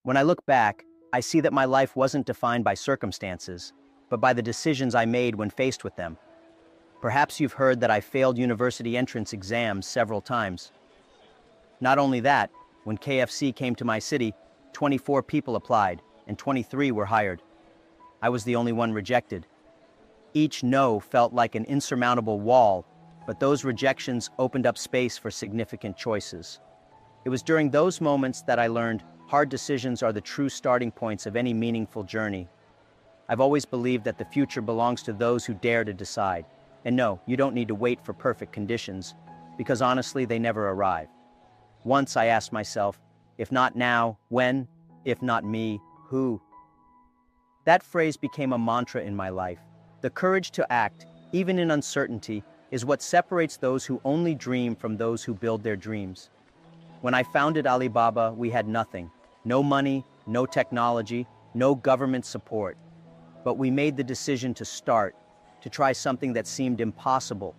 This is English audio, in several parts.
When I look back, I see that my life wasn't defined by circumstances, but by the decisions I made when faced with them. Perhaps you've heard that I failed university entrance exams several times. Not only that, when KFC came to my city, 24 people applied, and 23 were hired. I was the only one rejected. Each no felt like an insurmountable wall, but those rejections opened up space for significant choices. It was during those moments that I learned hard decisions are the true starting points of any meaningful journey. I've always believed that the future belongs to those who dare to decide. And no, you don't need to wait for perfect conditions, because honestly, they never arrive. Once I asked myself, if not now, when? If not me, who? That phrase became a mantra in my life. The courage to act, even in uncertainty, is what separates those who only dream from those who build their dreams. When I founded Alibaba, we had nothing. No money, no technology, no government support. But we made the decision to start, to try something that seemed impossible.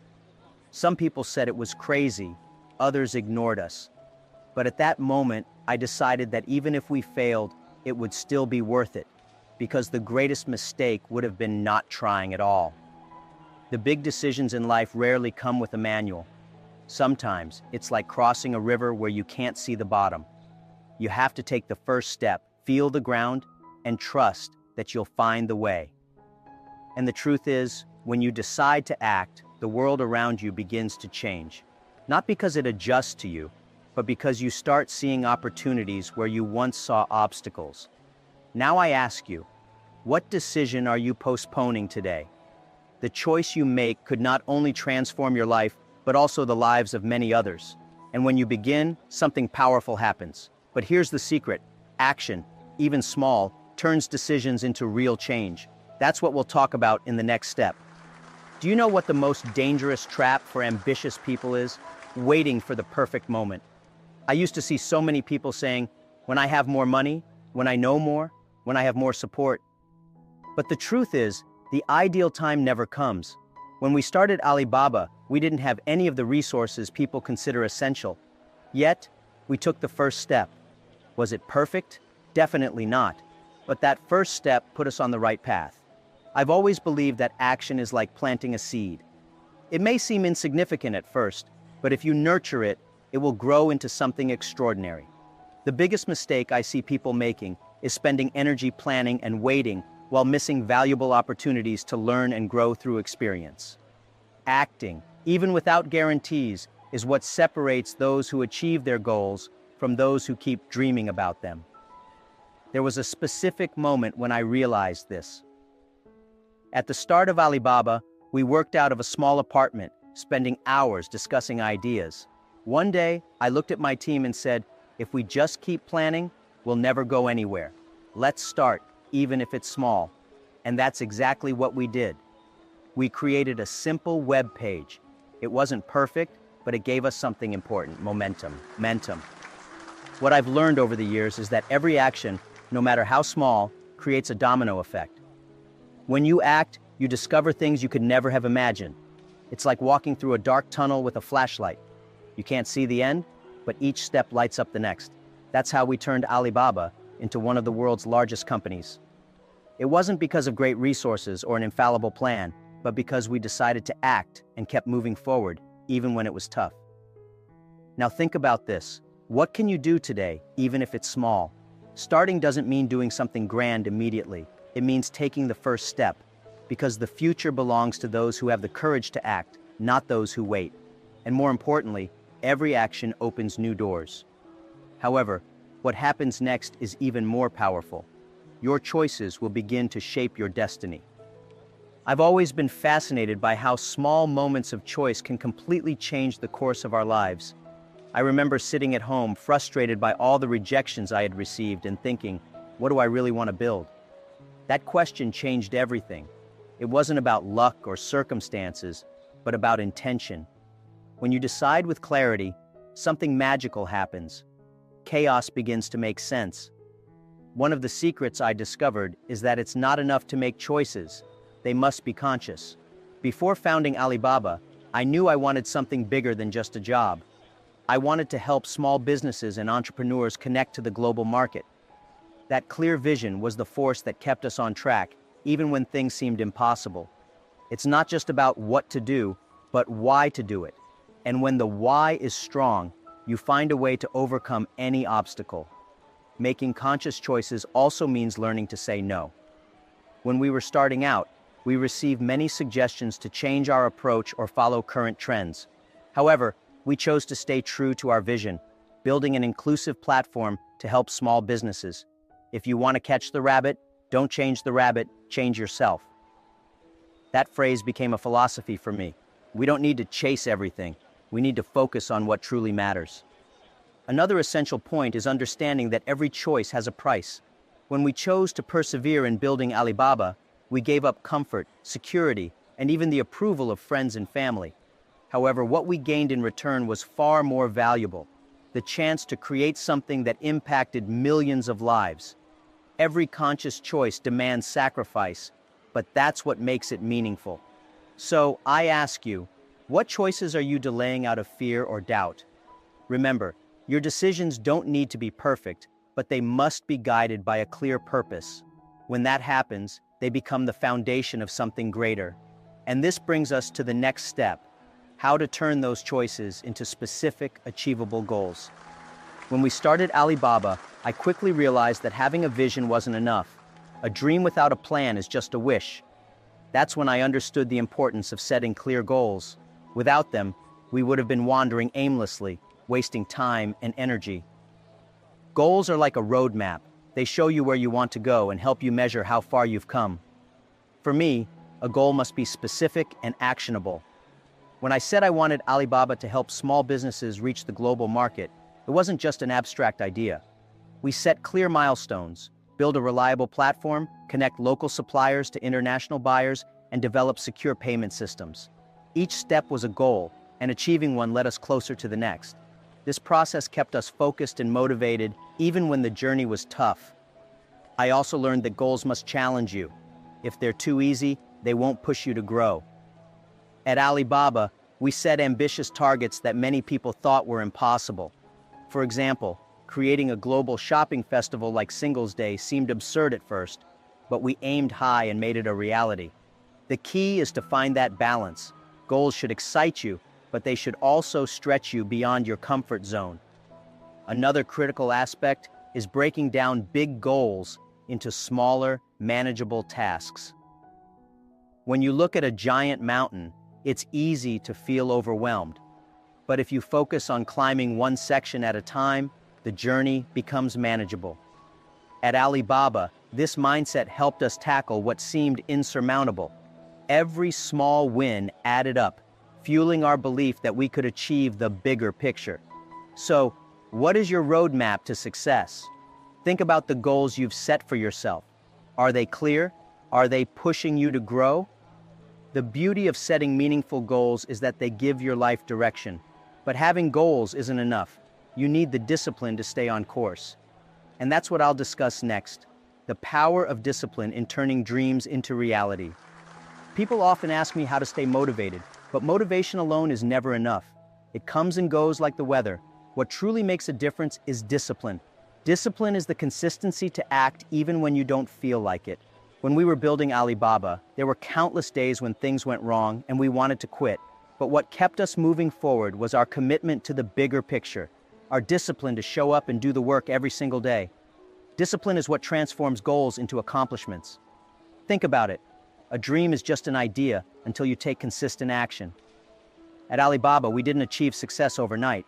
Some people said it was crazy, others ignored us. But at that moment, I decided that even if we failed, it would still be worth it, because the greatest mistake would have been not trying at all. The big decisions in life rarely come with a manual. Sometimes it's like crossing a river where you can't see the bottom. You have to take the first step, feel the ground, and trust that you'll find the way. And the truth is, when you decide to act, the world around you begins to change. Not because it adjusts to you, but because you start seeing opportunities where you once saw obstacles. Now I ask you, what decision are you postponing today? The choice you make could not only transform your life, but also the lives of many others. And when you begin, something powerful happens. But here's the secret: action, even small, turns decisions into real change. That's what we'll talk about in the next step. Do you know what the most dangerous trap for ambitious people is? Waiting for the perfect moment. I used to see so many people saying, when I have more money, when I know more, when I have more support. But the truth is, the ideal time never comes. When we started Alibaba, we didn't have any of the resources people consider essential. Yet, we took the first step. Was it perfect? Definitely not. But that first step put us on the right path. I've always believed that action is like planting a seed. It may seem insignificant at first, but if you nurture it, it will grow into something extraordinary. The biggest mistake I see people making is spending energy planning and waiting while missing valuable opportunities to learn and grow through experience. Acting, even without guarantees, is what separates those who achieve their goals from those who keep dreaming about them. There was a specific moment when I realized this. At the start of Alibaba, we worked out of a small apartment, spending hours discussing ideas. One day, I looked at my team and said, if we just keep planning, we'll never go anywhere. Let's start, even if it's small. And that's exactly what we did. We created a simple web page. It wasn't perfect, but it gave us something important: momentum. What I've learned over the years is that every action, no matter how small, creates a domino effect. When you act, you discover things you could never have imagined. It's like walking through a dark tunnel with a flashlight. You can't see the end, but each step lights up the next. That's how we turned Alibaba into one of the world's largest companies. It wasn't because of great resources or an infallible plan, but because we decided to act and kept moving forward, even when it was tough. Now think about this. What can you do today, even if it's small? Starting doesn't mean doing something grand immediately. It means taking the first step, because the future belongs to those who have the courage to act, not those who wait. And more importantly, every action opens new doors. However, what happens next is even more powerful. Your choices will begin to shape your destiny. I've always been fascinated by how small moments of choice can completely change the course of our lives. I remember sitting at home, frustrated by all the rejections I had received and thinking, what do I really want to build? That question changed everything. It wasn't about luck or circumstances, but about intention. When you decide with clarity, something magical happens. Chaos begins to make sense. One of the secrets I discovered is that it's not enough to make choices. They must be conscious. Before founding Alibaba, I knew I wanted something bigger than just a job. I wanted to help small businesses and entrepreneurs connect to the global market. That clear vision was the force that kept us on track, even when things seemed impossible. It's not just about what to do, but why to do it. And when the why is strong, you find a way to overcome any obstacle. Making conscious choices also means learning to say no. When we were starting out, we received many suggestions to change our approach or follow current trends. However, we chose to stay true to our vision, building an inclusive platform to help small businesses. If you want to catch the rabbit, don't change the rabbit, change yourself. That phrase became a philosophy for me. We don't need to chase everything. We need to focus on what truly matters. Another essential point is understanding that every choice has a price. When we chose to persevere in building Alibaba, we gave up comfort, security, and even the approval of friends and family. However, what we gained in return was far more valuable: the chance to create something that impacted millions of lives. Every conscious choice demands sacrifice, but that's what makes it meaningful. So, I ask you, what choices are you delaying out of fear or doubt? Remember, your decisions don't need to be perfect, but they must be guided by a clear purpose. When that happens, they become the foundation of something greater. And this brings us to the next step: how to turn those choices into specific, achievable goals. When we started Alibaba, I quickly realized that having a vision wasn't enough. A dream without a plan is just a wish. That's when I understood the importance of setting clear goals. Without them, we would have been wandering aimlessly, wasting time and energy. Goals are like a roadmap. They show you where you want to go and help you measure how far you've come. For me, a goal must be specific and actionable. When I said I wanted Alibaba to help small businesses reach the global market, it wasn't just an abstract idea. We set clear milestones: build a reliable platform, connect local suppliers to international buyers, and develop secure payment systems. Each step was a goal, and achieving one led us closer to the next. This process kept us focused and motivated, even when the journey was tough. I also learned that goals must challenge you. If they're too easy, they won't push you to grow. At Alibaba, we set ambitious targets that many people thought were impossible. For example, creating a global shopping festival like Singles Day seemed absurd at first, but we aimed high and made it a reality. The key is to find that balance. Goals should excite you, but they should also stretch you beyond your comfort zone. Another critical aspect is breaking down big goals into smaller, manageable tasks. When you look at a giant mountain, it's easy to feel overwhelmed. But if you focus on climbing one section at a time, the journey becomes manageable. At Alibaba, this mindset helped us tackle what seemed insurmountable. Every small win added up, fueling our belief that we could achieve the bigger picture. So, what is your roadmap to success? Think about the goals you've set for yourself. Are they clear? Are they pushing you to grow? The beauty of setting meaningful goals is that they give your life direction. But having goals isn't enough. You need the discipline to stay on course. And that's what I'll discuss next: the power of discipline in turning dreams into reality. People often ask me how to stay motivated, but motivation alone is never enough. It comes and goes like the weather. What truly makes a difference is discipline. Discipline is the consistency to act even when you don't feel like it. When we were building Alibaba, there were countless days when things went wrong and we wanted to quit. But what kept us moving forward was our commitment to the bigger picture, our discipline to show up and do the work every single day. Discipline is what transforms goals into accomplishments. Think about it. A dream is just an idea until you take consistent action. At Alibaba, we didn't achieve success overnight.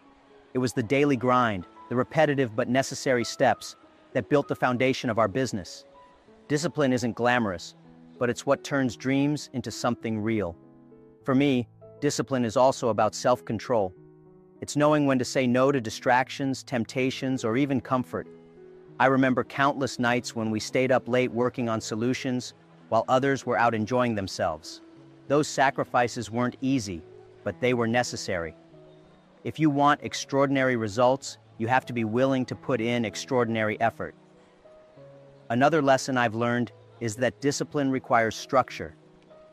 It was the daily grind, the repetitive but necessary steps that built the foundation of our business. Discipline isn't glamorous, but it's what turns dreams into something real. For me, discipline is also about self-control. It's knowing when to say no to distractions, temptations, or even comfort. I remember countless nights when we stayed up late working on solutions while others were out enjoying themselves. Those sacrifices weren't easy, but they were necessary. If you want extraordinary results, you have to be willing to put in extraordinary effort. Another lesson I've learned is that discipline requires structure.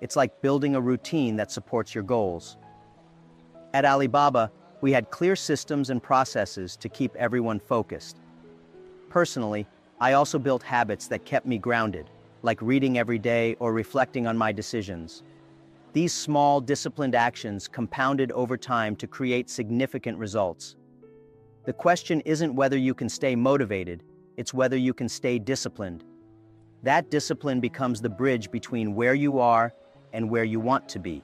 It's like building a routine that supports your goals. At Alibaba, we had clear systems and processes to keep everyone focused. Personally, I also built habits that kept me grounded, like reading every day or reflecting on my decisions. These small, disciplined actions compounded over time to create significant results. The question isn't whether you can stay motivated, it's whether you can stay disciplined. That discipline becomes the bridge between where you are and where you want to be.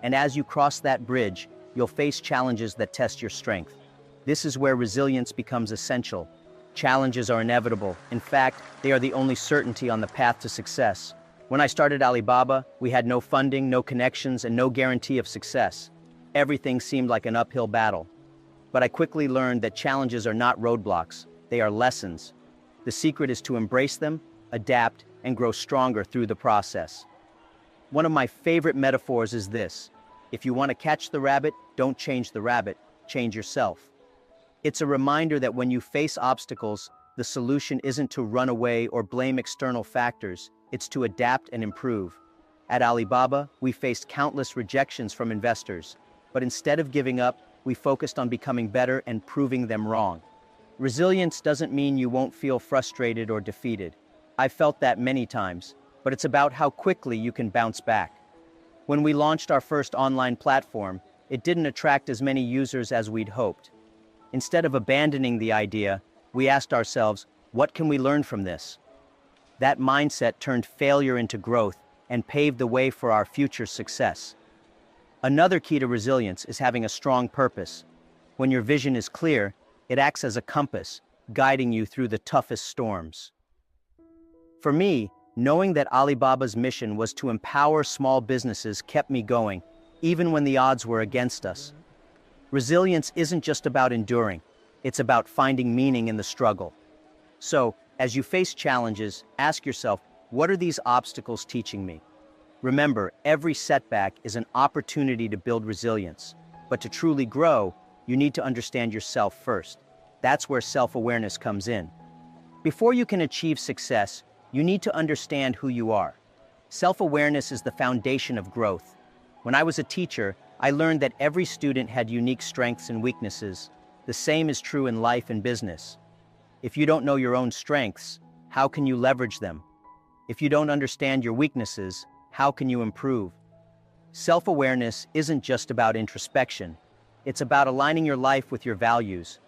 And as you cross that bridge, you'll face challenges that test your strength. This is where resilience becomes essential. Challenges are inevitable. In fact, they are the only certainty on the path to success. When I started Alibaba, we had no funding, no connections, and no guarantee of success. Everything seemed like an uphill battle. But I quickly learned that challenges are not roadblocks, they are lessons. The secret is to embrace them, adapt, and grow stronger through the process. One of my favorite metaphors is this: if you want to catch the rabbit, don't change the rabbit, change yourself. It's a reminder that when you face obstacles, the solution isn't to run away or blame external factors, it's to adapt and improve. At Alibaba, we faced countless rejections from investors, but instead of giving up, we focused on becoming better and proving them wrong. Resilience doesn't mean you won't feel frustrated or defeated. I've felt that many times, but it's about how quickly you can bounce back. When we launched our first online platform, it didn't attract as many users as we'd hoped. Instead of abandoning the idea, we asked ourselves, what can we learn from this? That mindset turned failure into growth and paved the way for our future success. Another key to resilience is having a strong purpose. When your vision is clear, it acts as a compass, guiding you through the toughest storms. For me, knowing that Alibaba's mission was to empower small businesses kept me going, even when the odds were against us. Resilience isn't just about enduring, it's about finding meaning in the struggle. So, as you face challenges, ask yourself, what are these obstacles teaching me? Remember, every setback is an opportunity to build resilience. But to truly grow, you need to understand yourself first. That's where self-awareness comes in. Before you can achieve success, you need to understand who you are. Self-awareness is the foundation of growth. When I was a teacher, I learned that every student had unique strengths and weaknesses. The same is true in life and business. If you don't know your own strengths, how can you leverage them? If you don't understand your weaknesses, how can you improve? Self-awareness isn't just about introspection. It's about aligning your life with your values.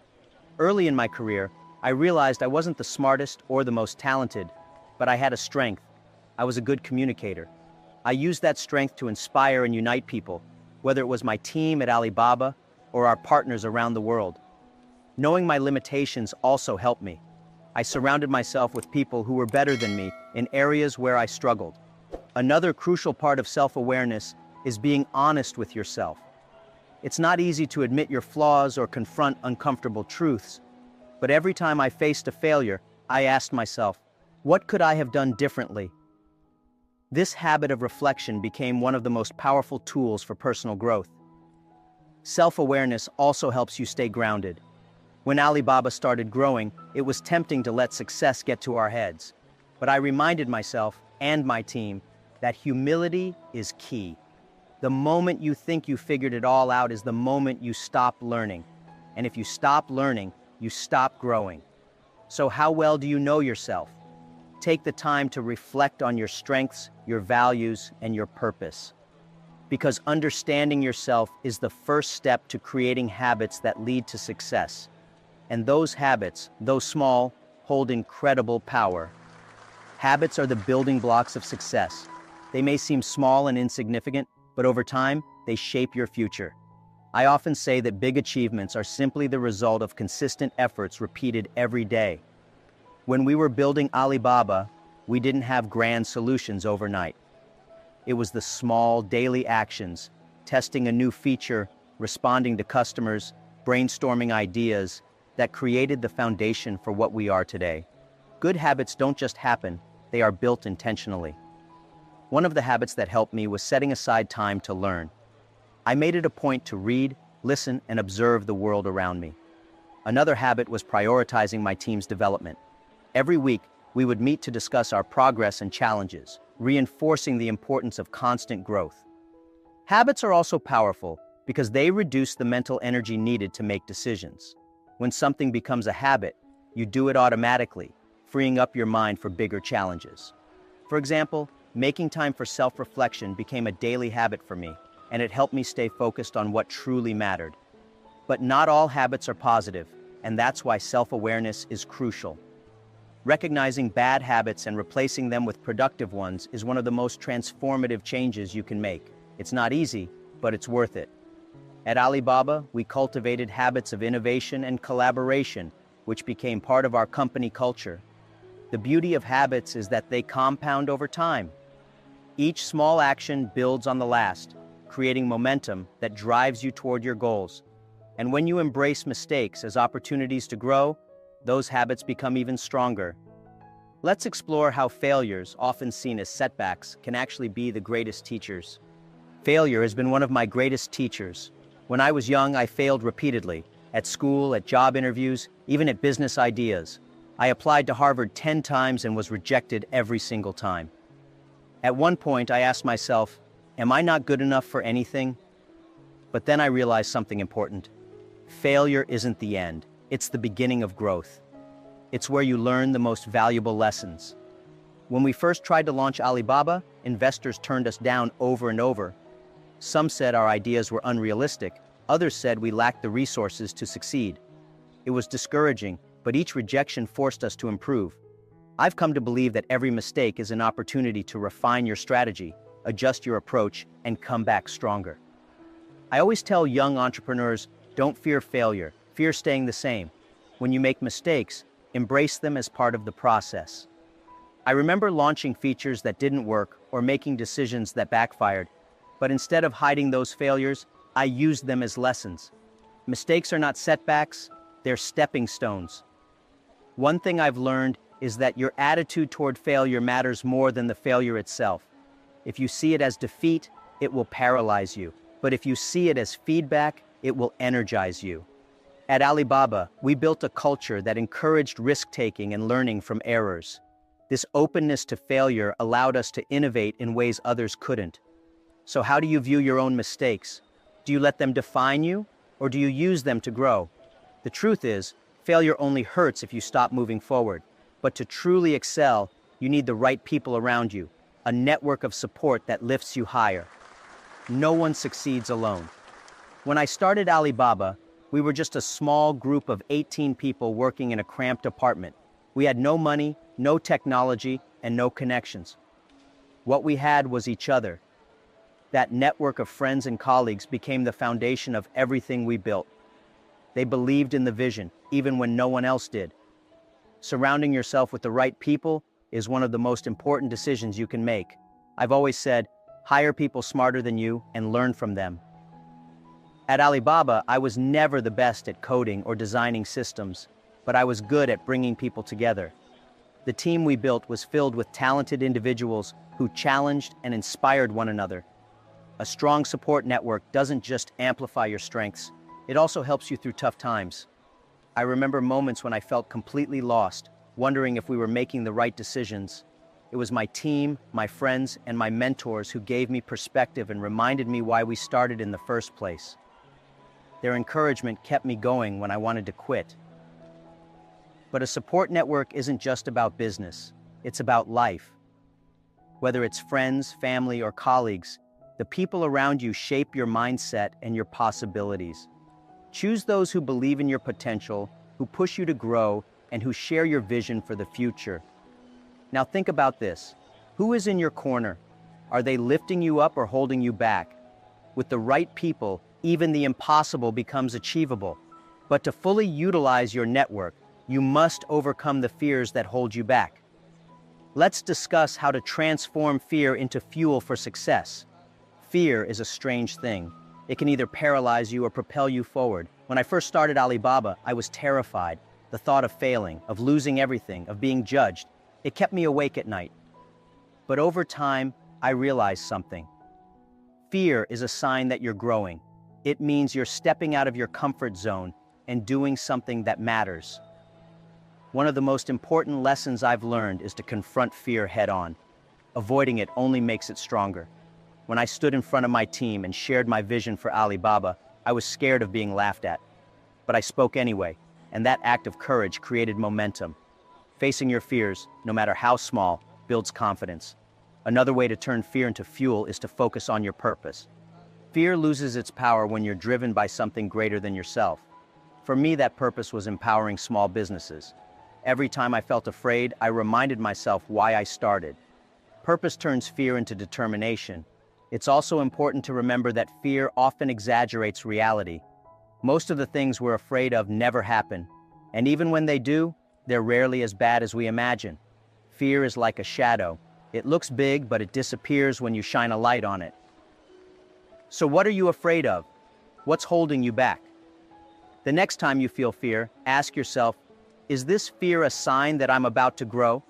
Early in my career, I realized I wasn't the smartest or the most talented, but I had a strength. I was a good communicator. I used that strength to inspire and unite people, whether it was my team at Alibaba or our partners around the world. Knowing my limitations also helped me. I surrounded myself with people who were better than me in areas where I struggled. Another crucial part of self-awareness is being honest with yourself. It's not easy to admit your flaws or confront uncomfortable truths, but every time I faced a failure, I asked myself, what could I have done differently? This habit of reflection became one of the most powerful tools for personal growth. Self-awareness also helps you stay grounded. When Alibaba started growing, it was tempting to let success get to our heads. But I reminded myself and my team that humility is key. The moment you think you figured it all out is the moment you stop learning. And if you stop learning, you stop growing. So how well do you know yourself? Take the time to reflect on your strengths, your values, and your purpose. Because understanding yourself is the first step to creating habits that lead to success. And those habits, though small, hold incredible power. Habits are the building blocks of success. They may seem small and insignificant, but over time, they shape your future. I often say that big achievements are simply the result of consistent efforts repeated every day. When we were building Alibaba, we didn't have grand solutions overnight. It was the small daily actions, testing a new feature, responding to customers, brainstorming ideas, that created the foundation for what we are today. Good habits don't just happen, they are built intentionally. One of the habits that helped me was setting aside time to learn. I made it a point to read, listen, and observe the world around me. Another habit was prioritizing my team's development. Every week, we would meet to discuss our progress and challenges, reinforcing the importance of constant growth. Habits are also powerful because they reduce the mental energy needed to make decisions. When something becomes a habit, you do it automatically, freeing up your mind for bigger challenges. For example, making time for self-reflection became a daily habit for me, and it helped me stay focused on what truly mattered. But not all habits are positive, and that's why self-awareness is crucial. Recognizing bad habits and replacing them with productive ones is one of the most transformative changes you can make. It's not easy, but it's worth it. At Alibaba, we cultivated habits of innovation and collaboration, which became part of our company culture. The beauty of habits is that they compound over time. Each small action builds on the last, creating momentum that drives you toward your goals. And when you embrace mistakes as opportunities to grow, those habits become even stronger. Let's explore how failures, often seen as setbacks, can actually be the greatest teachers. Failure has been one of my greatest teachers. When I was young, I failed repeatedly, at school, at job interviews, even at business ideas. I applied to Harvard 10 times and was rejected every single time. At one point, I asked myself, am I not good enough for anything? But then I realized something important. Failure isn't the end. It's the beginning of growth. It's where you learn the most valuable lessons. When we first tried to launch Alibaba, investors turned us down over and over. Some said our ideas were unrealistic. Others said we lacked the resources to succeed. It was discouraging, but each rejection forced us to improve. I've come to believe that every mistake is an opportunity to refine your strategy, adjust your approach, and come back stronger. I always tell young entrepreneurs, don't fear failure, fear staying the same. When you make mistakes, embrace them as part of the process. I remember launching features that didn't work or making decisions that backfired, but instead of hiding those failures, I used them as lessons. Mistakes are not setbacks, they're stepping stones. One thing I've learned is that your attitude toward failure matters more than the failure itself. If you see it as defeat, it will paralyze you. But if you see it as feedback, it will energize you. At Alibaba, we built a culture that encouraged risk-taking and learning from errors. This openness to failure allowed us to innovate in ways others couldn't. So how do you view your own mistakes? Do you let them define you, or do you use them to grow? The truth is, failure only hurts if you stop moving forward. But to truly excel, you need the right people around you, a network of support that lifts you higher. No one succeeds alone. When I started Alibaba, we were just a small group of 18 people working in a cramped apartment. We had no money, no technology, and no connections. What we had was each other. That network of friends and colleagues became the foundation of everything we built. They believed in the vision, even when no one else did. Surrounding yourself with the right people is one of the most important decisions you can make. I've always said, hire people smarter than you and learn from them. At Alibaba, I was never the best at coding or designing systems, but I was good at bringing people together. The team we built was filled with talented individuals who challenged and inspired one another. A strong support network doesn't just amplify your strengths, it also helps you through tough times. I remember moments when I felt completely lost, wondering if we were making the right decisions. It was my team, my friends, and my mentors who gave me perspective and reminded me why we started in the first place. Their encouragement kept me going when I wanted to quit. But a support network isn't just about business, it's about life. Whether it's friends, family, or colleagues, the people around you shape your mindset and your possibilities. Choose those who believe in your potential, who push you to grow, and who share your vision for the future. Now think about this. Who is in your corner? Are they lifting you up or holding you back? With the right people, even the impossible becomes achievable. But to fully utilize your network, you must overcome the fears that hold you back. Let's discuss how to transform fear into fuel for success. Fear is a strange thing. It can either paralyze you or propel you forward. When I first started Alibaba, I was terrified. The thought of failing, of losing everything, of being judged, it kept me awake at night. But over time, I realized something. Fear is a sign that you're growing. It means you're stepping out of your comfort zone and doing something that matters. One of the most important lessons I've learned is to confront fear head-on. Avoiding it only makes it stronger. When I stood in front of my team and shared my vision for Alibaba, I was scared of being laughed at. But I spoke anyway, and that act of courage created momentum. Facing your fears, no matter how small, builds confidence. Another way to turn fear into fuel is to focus on your purpose. Fear loses its power when you're driven by something greater than yourself. For me, that purpose was empowering small businesses. Every time I felt afraid, I reminded myself why I started. Purpose turns fear into determination. It's also important to remember that fear often exaggerates reality. Most of the things we're afraid of never happen, and even when they do, they're rarely as bad as we imagine. Fear is like a shadow. It looks big, but it disappears when you shine a light on it. So what are you afraid of? What's holding you back? The next time you feel fear, ask yourself, is this fear a sign that I'm about to grow?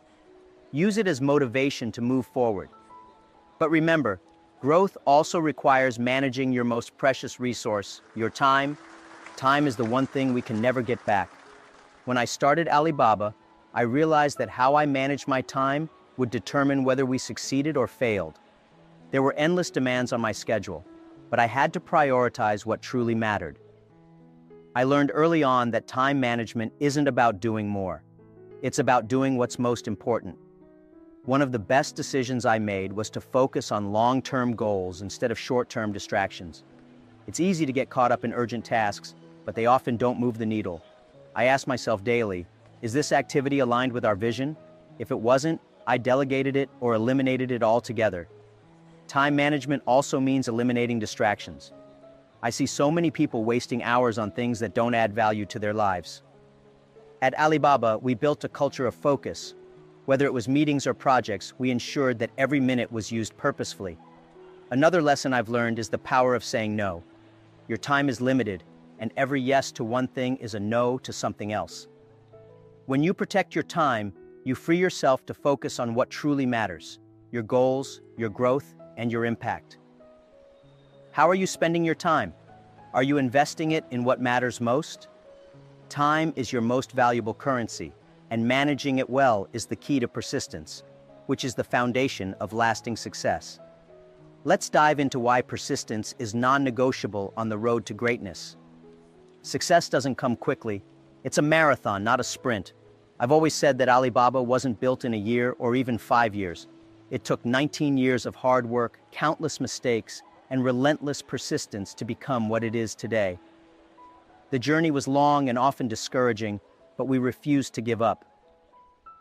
Use it as motivation to move forward. But remember, growth also requires managing your most precious resource, your time. Time is the one thing we can never get back. When I started Alibaba, I realized that how I managed my time would determine whether we succeeded or failed. There were endless demands on my schedule, but I had to prioritize what truly mattered. I learned early on that time management isn't about doing more. It's about doing what's most important. One of the best decisions I made was to focus on long-term goals instead of short-term distractions. It's easy to get caught up in urgent tasks, but they often don't move the needle. I ask myself daily, is this activity aligned with our vision? If it wasn't, I delegated it or eliminated it altogether. Time management also means eliminating distractions. I see so many people wasting hours on things that don't add value to their lives. At Alibaba, we built a culture of focus. Whether it was meetings or projects, we ensured that every minute was used purposefully. Another lesson I've learned is the power of saying no. Your time is limited, and every yes to one thing is a no to something else. When you protect your time, you free yourself to focus on what truly matters, your goals, your growth, and your impact. How are you spending your time? Are you investing it in what matters most? Time is your most valuable currency, and managing it well is the key to persistence, which is the foundation of lasting success. Let's dive into why persistence is non-negotiable on the road to greatness. Success doesn't come quickly. It's a marathon, not a sprint. I've always said that Alibaba wasn't built in a year or even 5 years. It took 19 years of hard work, countless mistakes, and relentless persistence to become what it is today. The journey was long and often discouraging, but we refused to give up.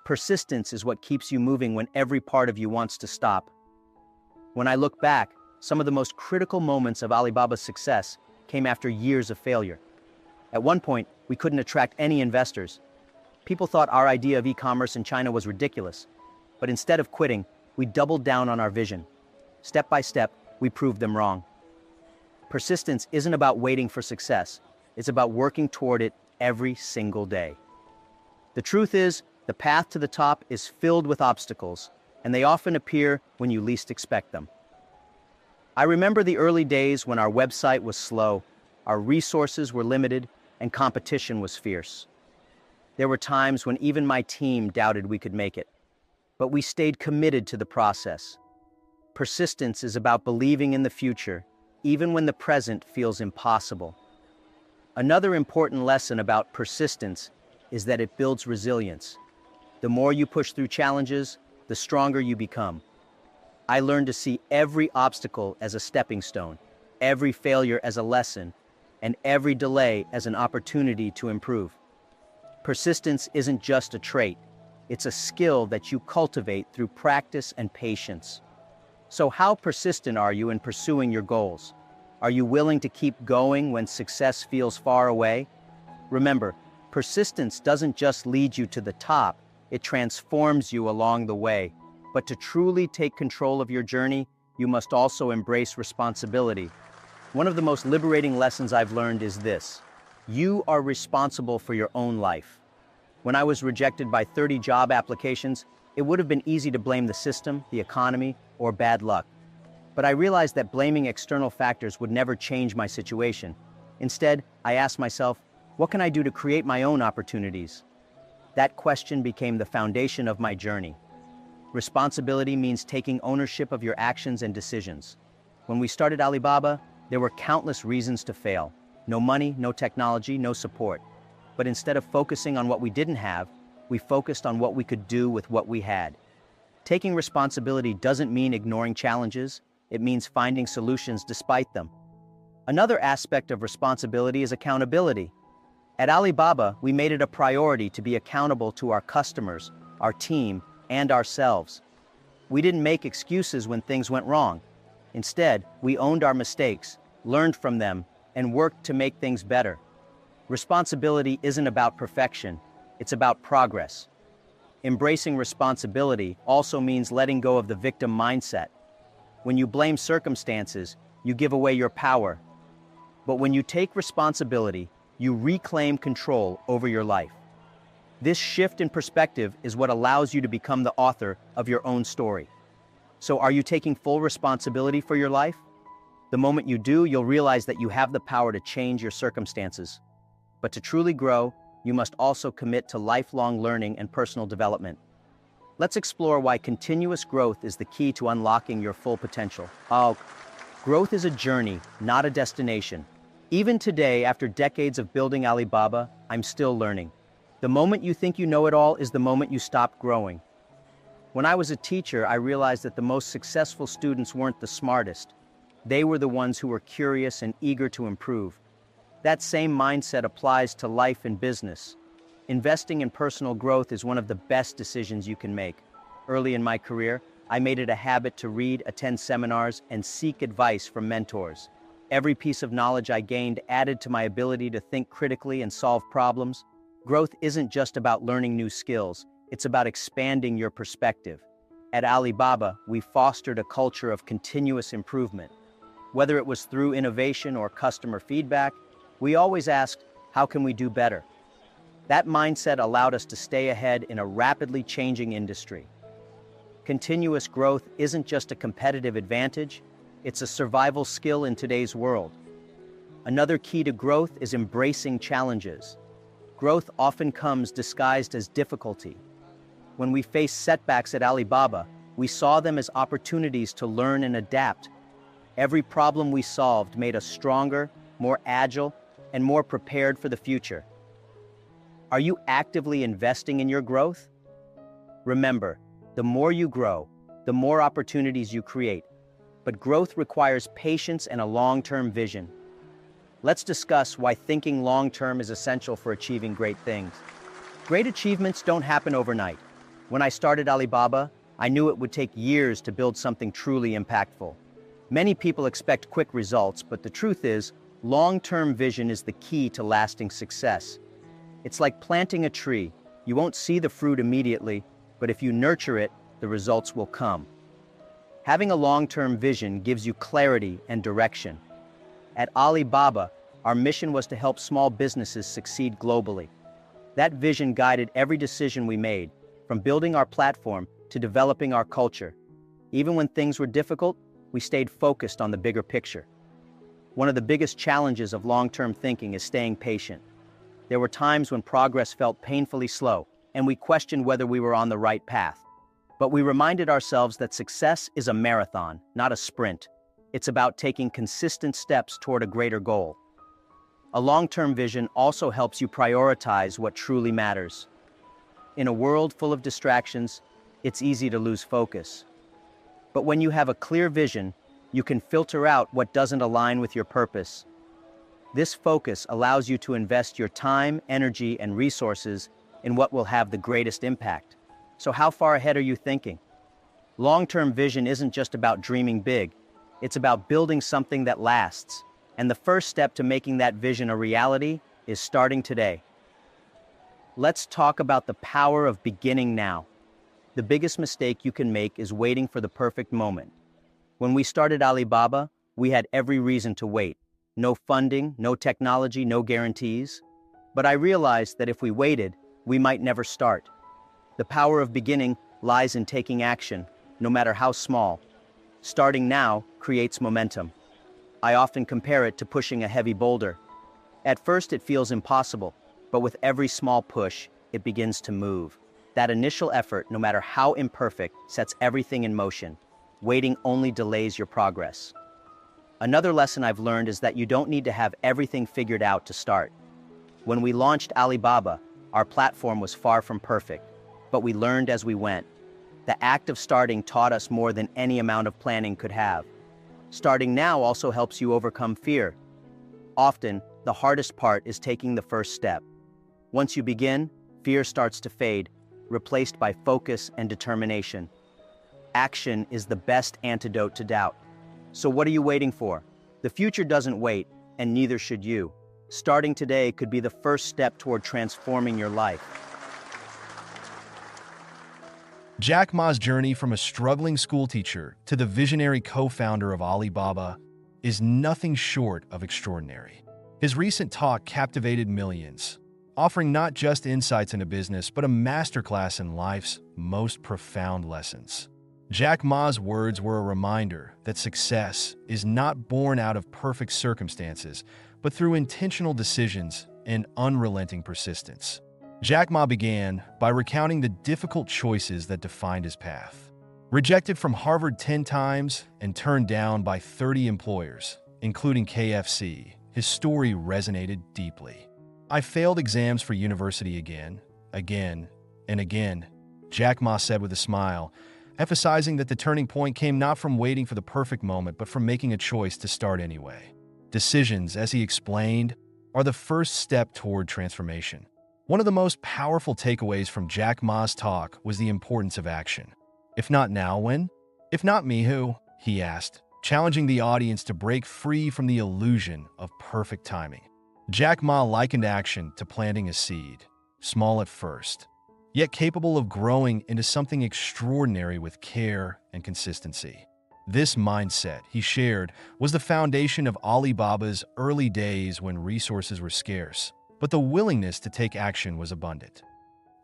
Persistence is what keeps you moving when every part of you wants to stop. When I look back, some of the most critical moments of Alibaba's success came after years of failure. At one point, we couldn't attract any investors. People thought our idea of e-commerce in China was ridiculous. But instead of quitting, we doubled down on our vision. Step by step, we proved them wrong. Persistence isn't about waiting for success. It's about working toward it every single day. The truth is, the path to the top is filled with obstacles, and they often appear when you least expect them. I remember the early days when our website was slow, our resources were limited, and competition was fierce. There were times when even my team doubted we could make it, but we stayed committed to the process. Persistence is about believing in the future, even when the present feels impossible. Another important lesson about persistence is that it builds resilience. The more you push through challenges, the stronger you become. I learned to see every obstacle as a stepping stone, every failure as a lesson, and every delay as an opportunity to improve. Persistence isn't just a trait, it's a skill that you cultivate through practice and patience. So how persistent are you in pursuing your goals? Are you willing to keep going when success feels far away? Remember, persistence doesn't just lead you to the top, it transforms you along the way. But to truly take control of your journey, you must also embrace responsibility. One of the most liberating lessons I've learned is this: you are responsible for your own life. When I was rejected by 30 job applications, it would have been easy to blame the system, the economy, or bad luck. But I realized that blaming external factors would never change my situation. Instead, I asked myself, what can I do to create my own opportunities? That question became the foundation of my journey. Responsibility means taking ownership of your actions and decisions. When we started Alibaba, there were countless reasons to fail. No money, no technology, no support. But instead of focusing on what we didn't have, we focused on what we could do with what we had. Taking responsibility doesn't mean ignoring challenges, it means finding solutions despite them. Another aspect of responsibility is accountability. At Alibaba, we made it a priority to be accountable to our customers, our team, and ourselves. We didn't make excuses when things went wrong. Instead, we owned our mistakes, learned from them, and worked to make things better. Responsibility isn't about perfection, it's about progress. Embracing responsibility also means letting go of the victim mindset. When you blame circumstances, you give away your power. But when you take responsibility, you reclaim control over your life. This shift in perspective is what allows you to become the author of your own story. So are you taking full responsibility for your life? The moment you do, you'll realize that you have the power to change your circumstances. But to truly grow, you must also commit to lifelong learning and personal development. Let's explore why continuous growth is the key to unlocking your full potential. Growth is a journey, not a destination. Even today, after decades of building Alibaba, I'm still learning. The moment you think you know it all is the moment you stop growing. When I was a teacher, I realized that the most successful students weren't the smartest. They were the ones who were curious and eager to improve. That same mindset applies to life and business. Investing in personal growth is one of the best decisions you can make. Early in my career, I made it a habit to read, attend seminars, and seek advice from mentors. Every piece of knowledge I gained added to my ability to think critically and solve problems. Growth isn't just about learning new skills, it's about expanding your perspective. At Alibaba, we fostered a culture of continuous improvement. Whether it was through innovation or customer feedback, we always asked, how can we do better? That mindset allowed us to stay ahead in a rapidly changing industry. Continuous growth isn't just a competitive advantage, it's a survival skill in today's world. Another key to growth is embracing challenges. Growth often comes disguised as difficulty. When we faced setbacks at Alibaba, we saw them as opportunities to learn and adapt. Every problem we solved made us stronger, more agile, and more prepared for the future. Are you actively investing in your growth? Remember, the more you grow, the more opportunities you create. But growth requires patience and a long-term vision. Let's discuss why thinking long-term is essential for achieving great things. Great achievements don't happen overnight. When I started Alibaba, I knew it would take years to build something truly impactful. Many people expect quick results, but the truth is, long-term vision is the key to lasting success. It's like planting a tree. You won't see the fruit immediately, but if you nurture it, the results will come. Having a long-term vision gives you clarity and direction. At Alibaba, our mission was to help small businesses succeed globally. That vision guided every decision we made, from building our platform to developing our culture. Even when things were difficult, we stayed focused on the bigger picture. One of the biggest challenges of long-term thinking is staying patient. There were times when progress felt painfully slow, and we questioned whether we were on the right path. But we reminded ourselves that success is a marathon, not a sprint. It's about taking consistent steps toward a greater goal. A long-term vision also helps you prioritize what truly matters. In a world full of distractions, it's easy to lose focus. But when you have a clear vision, you can filter out what doesn't align with your purpose. This focus allows you to invest your time, energy, and resources in what will have the greatest impact. So how far ahead are you thinking? Long-term vision isn't just about dreaming big. It's about building something that lasts. And the first step to making that vision a reality is starting today. Let's talk about the power of beginning now. The biggest mistake you can make is waiting for the perfect moment. When we started Alibaba, we had every reason to wait. No funding, no technology, no guarantees. But I realized that if we waited, we might never start. The power of beginning lies in taking action, no matter how small. Starting now creates momentum. I often compare it to pushing a heavy boulder. At first it feels impossible, but with every small push, it begins to move. That initial effort, no matter how imperfect, sets everything in motion. Waiting only delays your progress. Another lesson I've learned is that you don't need to have everything figured out to start. When we launched Alibaba, Our platform was far from perfect, but we learned as we went. The act of starting taught us more than any amount of planning could have. Starting now also helps you overcome fear. Often, the hardest part is taking the first step. Once you begin, fear starts to fade, replaced by focus and determination. Action is the best antidote to doubt. So what are you waiting for? The future doesn't wait, and neither should you. Starting today could be the first step toward transforming your life. Jack Ma's journey from a struggling schoolteacher to the visionary co-founder of Alibaba is nothing short of extraordinary. His recent talk captivated millions, offering not just insights into business, but a masterclass in life's most profound lessons. Jack Ma's words were a reminder that success is not born out of perfect circumstances, but through intentional decisions and unrelenting persistence. Jack Ma began by recounting the difficult choices that defined his path. Rejected from Harvard 10 times and turned down by 30 employers, including KFC, his story resonated deeply. "I failed exams for university again, and again," Jack Ma said with a smile, emphasizing that the turning point came not from waiting for the perfect moment, but from making a choice to start anyway. Decisions, as he explained, are the first step toward transformation. One of the most powerful takeaways from Jack Ma's talk was the importance of action. "If not now, when? If not me, who?" he asked, challenging the audience to break free from the illusion of perfect timing. Jack Ma likened action to planting a seed, small at first, yet capable of growing into something extraordinary with care and consistency. This mindset, he shared, was the foundation of Alibaba's early days when resources were scarce, but the willingness to take action was abundant.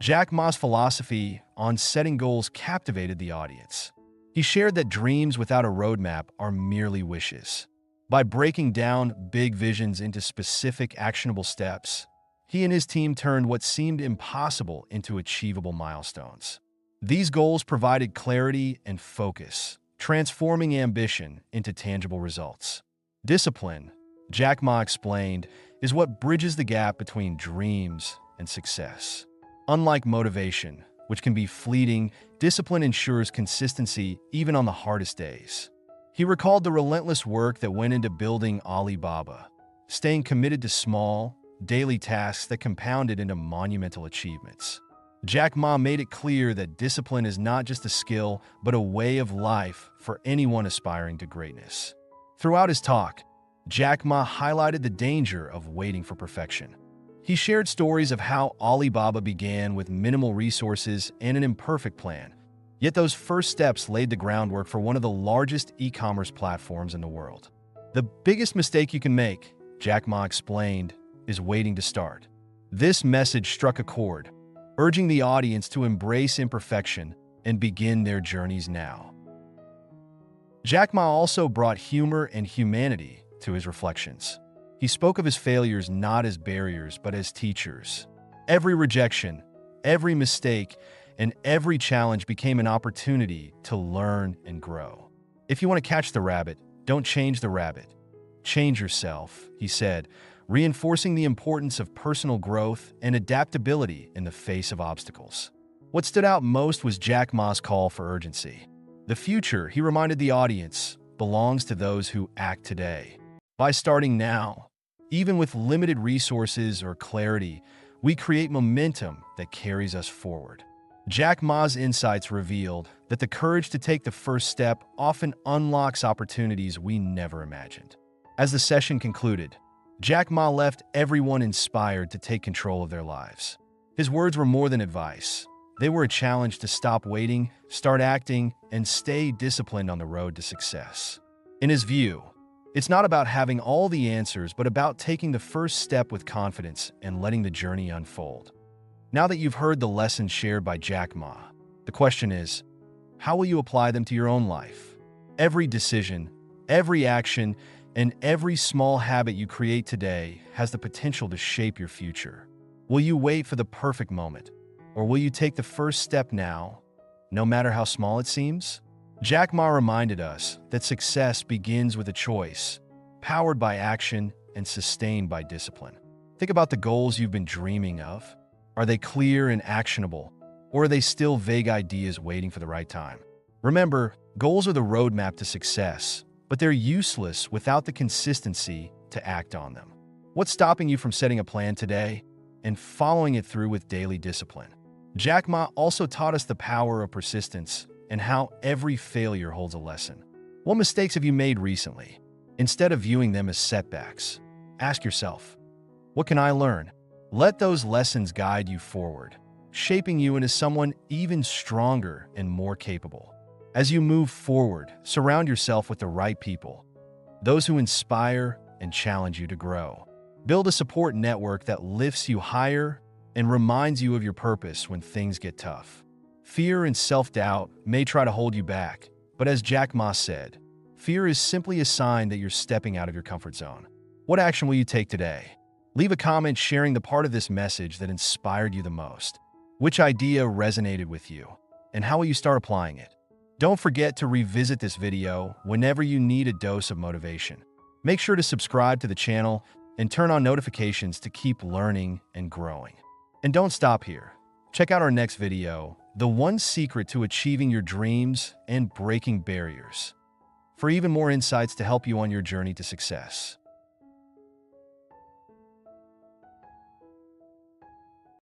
Jack Ma's philosophy on setting goals captivated the audience. He shared that dreams without a roadmap are merely wishes. By breaking down big visions into specific, actionable steps, he and his team turned what seemed impossible into achievable milestones. These goals provided clarity and focus, transforming ambition into tangible results. Discipline, Jack Ma explained, is what bridges the gap between dreams and success. Unlike motivation, which can be fleeting, discipline ensures consistency even on the hardest days. He recalled the relentless work that went into building Alibaba, staying committed to small, daily tasks that compounded into monumental achievements. Jack Ma made it clear that discipline is not just a skill, but a way of life for anyone aspiring to greatness. Throughout his talk, Jack Ma highlighted the danger of waiting for perfection. He shared stories of how Alibaba began with minimal resources and an imperfect plan, yet those first steps laid the groundwork for one of the largest e-commerce platforms in the world. "The biggest mistake you can make," Jack Ma explained, "is waiting to start." This message struck a chord, urging the audience to embrace imperfection and begin their journeys now. Jack Ma also brought humor and humanity to his reflections. He spoke of his failures not as barriers, but as teachers. Every rejection, every mistake, and every challenge became an opportunity to learn and grow. "If you want to catch the rabbit, don't change the rabbit. Change yourself," he said, reinforcing the importance of personal growth and adaptability in the face of obstacles. What stood out most was Jack Ma's call for urgency. The future, he reminded the audience, belongs to those who act today. By starting now, even with limited resources or clarity, we create momentum that carries us forward. Jack Ma's insights revealed that the courage to take the first step often unlocks opportunities we never imagined. As the session concluded, Jack Ma left everyone inspired to take control of their lives. His words were more than advice. They were a challenge to stop waiting, start acting, and stay disciplined on the road to success. In his view, it's not about having all the answers, but about taking the first step with confidence and letting the journey unfold. Now that you've heard the lessons shared by Jack Ma, the question is, how will you apply them to your own life? Every decision, every action, and every small habit you create today has the potential to shape your future. Will you wait for the perfect moment, or will you take the first step now, no matter how small it seems? Jack Ma reminded us that success begins with a choice, powered by action and sustained by discipline. Think about the goals you've been dreaming of. Are they clear and actionable, or are they still vague ideas waiting for the right time? Remember, goals are the roadmap to success, but they're useless without the consistency to act on them. What's stopping you from setting a plan today and following it through with daily discipline? Jack Ma also taught us the power of persistence and how every failure holds a lesson. What mistakes have you made recently? Instead of viewing them as setbacks, ask yourself, what can I learn? Let those lessons guide you forward, shaping you into someone even stronger and more capable. As you move forward, surround yourself with the right people, those who inspire and challenge you to grow. Build a support network that lifts you higher and reminds you of your purpose when things get tough. Fear and self-doubt may try to hold you back, but as Jack Ma said, fear is simply a sign that you're stepping out of your comfort zone. What action will you take today? Leave a comment sharing the part of this message that inspired you the most. Which idea resonated with you, and how will you start applying it? Don't forget to revisit this video whenever you need a dose of motivation. Make sure to subscribe to the channel and turn on notifications to keep learning and growing. And don't stop here. Check out our next video, The One Secret to Achieving Your Dreams and Breaking Barriers, for even more insights to help you on your journey to success.